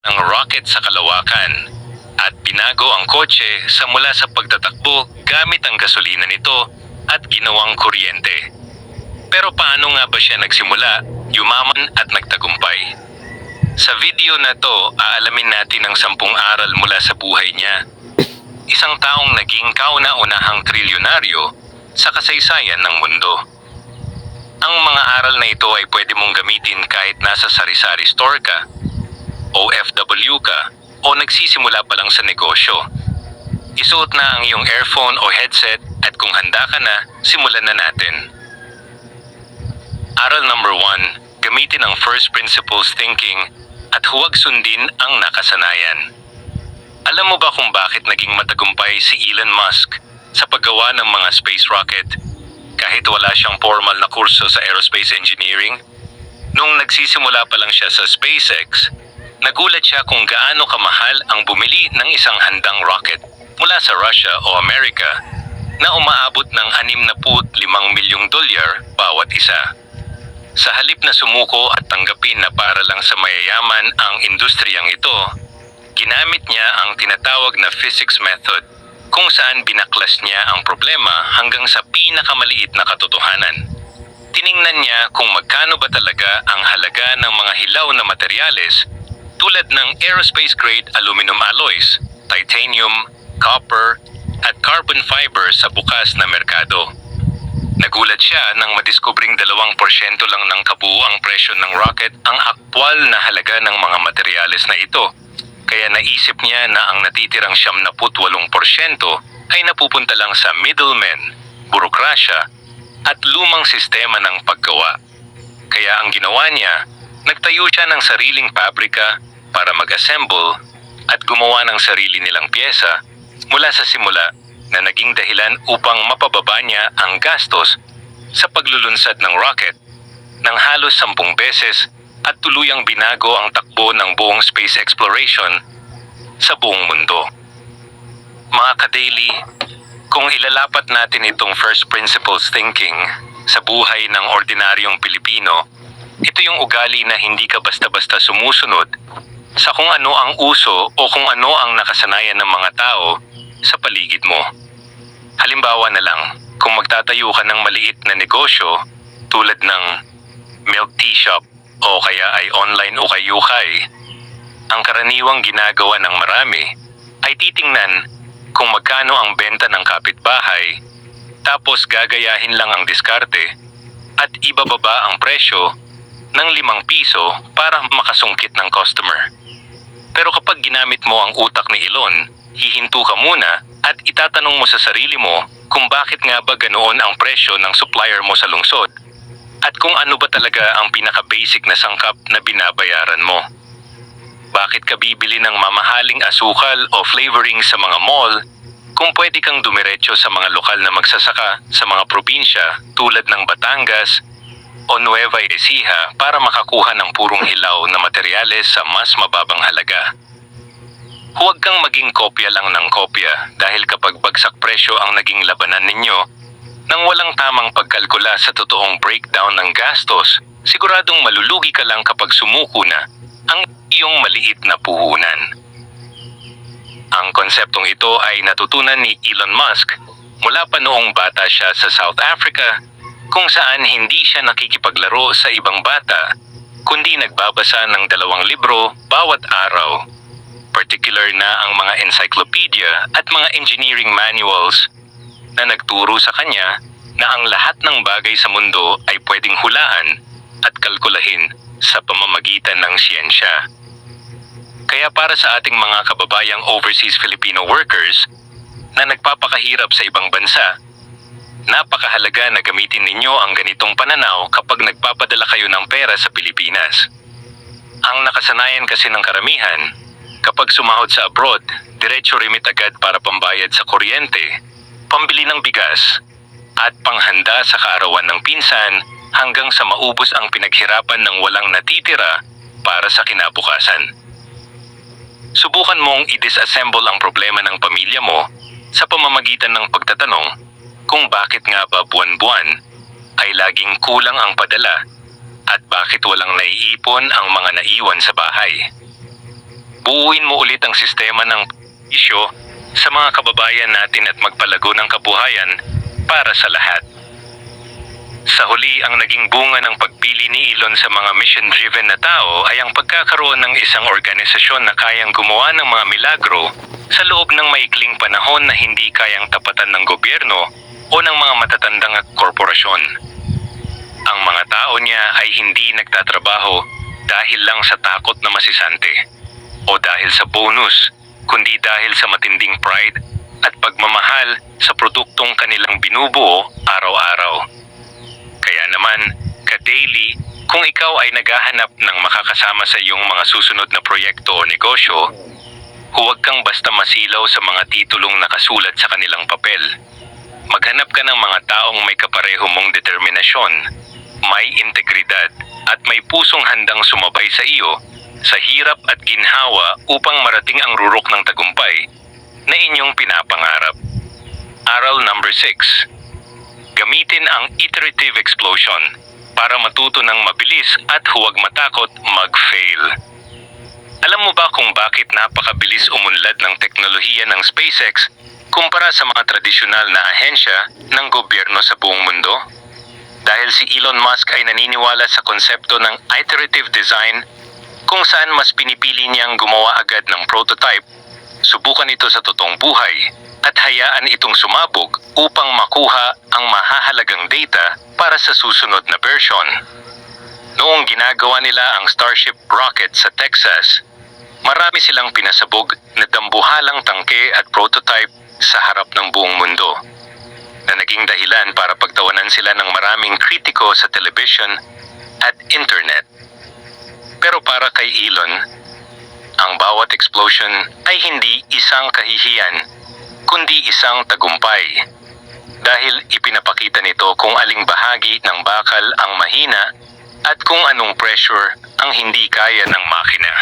ng rocket sa kalawakan at binago ang kotse sa mula sa pagtatakbo gamit ang gasolina nito at ginawang kuryente. Pero paano nga ba siya nagsimula, yumaman at nagtagumpay? Sa video na to, aalamin natin ang 10 aral mula sa buhay niya. Isang taong naging kauna-unahang trilyonaryo sa kasaysayan ng mundo. Ang mga aral na ito ay pwede mong gamitin kahit nasa sari-sari store ka, OFW ka, o nagsisimula pa lang sa negosyo. Isuot na ang iyong earphone o headset at kung handa ka na, simulan na natin. Aral number 1, gamitin ang first principles thinking at huwag sundin ang nakasanayan. Alam mo ba kung bakit naging matagumpay si Elon Musk sa paggawa ng mga space rocket kahit wala siyang formal na kurso sa aerospace engineering? Nung nagsisimula pa lang siya sa SpaceX, nagulat siya kung gaano kamahal ang bumili ng isang handang rocket mula sa Russia o Amerika na umaabot ng $65 milyong bawat isa. Sa halip na sumuko at tanggapin na para lang sa mayayaman ang industriyang ito, ginamit niya ang tinatawag na physics method kung saan binaklas niya ang problema hanggang sa pinakamaliit na katotohanan. Tiningnan niya kung magkano ba talaga ang halaga ng mga hilaw na materyales tulad ng aerospace-grade aluminum alloys, titanium, copper, at carbon fiber sa bukas na merkado. Nagulat siya nang madiskubring 2% lang ng kabuuang presyo ng rocket ang aktwal na halaga ng mga materyales na ito. Kaya naisip niya na ang natitirang 78% ay napupunta lang sa middlemen, burokrasya, at lumang sistema ng paggawa. Kaya ang ginawa niya, nagtayo siya ng sariling pabrika para mag-assemble at gumawa ng sarili nilang pyesa mula sa simula na naging dahilan upang mapababa niya ang gastos sa paglulunsad ng rocket ng halos 10 beses at tuluyang binago ang takbo ng buong space exploration sa buong mundo. Mga ka-daily, kung ilalapat natin itong first principles thinking sa buhay ng ordinaryong Pilipino, ito yung ugali na hindi ka basta-basta sumusunod sa kung ano ang uso o kung ano ang nakasanayan ng mga tao sa paligid mo. Halimbawa na lang, kung magtatayo ka ng maliit na negosyo tulad ng milk tea shop o kaya ay online ukay-ukay, ang karaniwang ginagawa ng marami ay titingnan kung magkano ang benta ng kapitbahay, tapos gagayahin lang ang diskarte at ibababa ang presyo ng 5 piso para makasungkit ng customer. Pero kapag ginamit mo ang utak ni Elon, hihinto ka muna at itatanong mo sa sarili mo kung bakit nga ba ganoon ang presyo ng supplier mo sa lungsod at kung ano ba talaga ang pinaka-basic na sangkap na binabayaran mo. Bakit ka bibili ng mamahaling asukal o flavoring sa mga mall kung pwede kang dumiretso sa mga lokal na magsasaka sa mga probinsya tulad ng Batangas o Nueva Ecija para makakuha ng purong hilaw na materyales sa mas mababang halaga? Huwag kang maging kopya lang ng kopya dahil kapag bagsak presyo ang naging labanan ninyo, nang walang tamang pagkalkula sa totoong breakdown ng gastos, siguradong malulugi ka lang kapag sumuko na ang iyong maliit na puhunan. Ang konseptong ito ay natutunan ni Elon Musk mula pa noong bata siya sa South Africa, kung saan hindi siya nakikipaglaro sa ibang bata, kundi nagbabasa ng 2 libro bawat araw. Particular na ang mga encyclopedia at mga engineering manuals na nagturo sa kanya na ang lahat ng bagay sa mundo ay pwedeng hulaan at kalkulahin sa pamamagitan ng siyensya. Kaya para sa ating mga kababayang overseas Filipino workers na nagpapakahirap sa ibang bansa, napakahalaga na gamitin ninyo ang ganitong pananaw kapag nagpapadala kayo ng pera sa Pilipinas. Ang nakasanayan kasi ng karamihan, kapag sumahod sa abroad, diretso remit agad para pambayad sa kuryente, pambili ng bigas, at panghanda sa kaarawan ng pinsan hanggang sa maubos ang pinaghirapan ng walang natitira para sa kinabukasan. Subukan mong i-disassemble ang problema ng pamilya mo sa pamamagitan ng pagtatanong kung bakit nga ba buwan-buwan ay laging kulang ang padala at bakit walang naiipon ang mga naiwan sa bahay. Buuin mo ulit ang sistema ng isyo sa mga kababayan natin at magpalago ng kabuhayan para sa lahat. Sa huli, ang naging bunga ng pagpili ni Elon sa mga mission-driven na tao ay ang pagkakaroon ng isang organisasyon na kayang gumawa ng mga milagro sa loob ng maikling panahon na hindi kayang tapatan ng gobyerno o ng mga matatandang korporasyon. Ang mga tao niya ay hindi nagtatrabaho dahil lang sa takot na masisante o dahil sa bonus, kundi dahil sa matinding pride at pagmamahal sa produktong kanilang binubuo araw-araw. Kaya naman, ka-daily, kung ikaw ay naghahanap ng makakasama sa iyong mga susunod na proyekto o negosyo, huwag kang basta masilaw sa mga titulong nakasulat sa kanilang papel. Maghanap ka ng mga taong may kapareho mong determinasyon, may integridad, at may pusong handang sumabay sa iyo sa hirap at ginhawa upang marating ang rurok ng tagumpay na inyong pinapangarap. Aral number 6. Gamitin ang iterative explosion para matuto ng mabilis at huwag matakot mag-fail. Alam mo ba kung bakit napakabilis umunlad ng teknolohiya ng SpaceX kumpara sa mga tradisyonal na ahensya ng gobyerno sa buong mundo? Dahil si Elon Musk ay naniniwala sa konsepto ng iterative design kung saan mas pinipili niyang gumawa agad ng prototype, subukan ito sa totoong buhay, at hayaan itong sumabog upang makuha ang mahahalagang data para sa susunod na version. Noong ginagawa nila ang Starship rocket sa Texas, marami silang pinasabog na dambuhalang tangke at prototype sa harap ng buong mundo, na naging dahilan para pagtawanan sila ng maraming kritiko sa television at internet. Pero para kay Elon, ang bawat explosion ay hindi isang kahihiyan, kundi isang tagumpay. Dahil ipinapakita nito kung aling bahagi ng bakal ang mahina at kung anong pressure ang hindi kaya ng makina.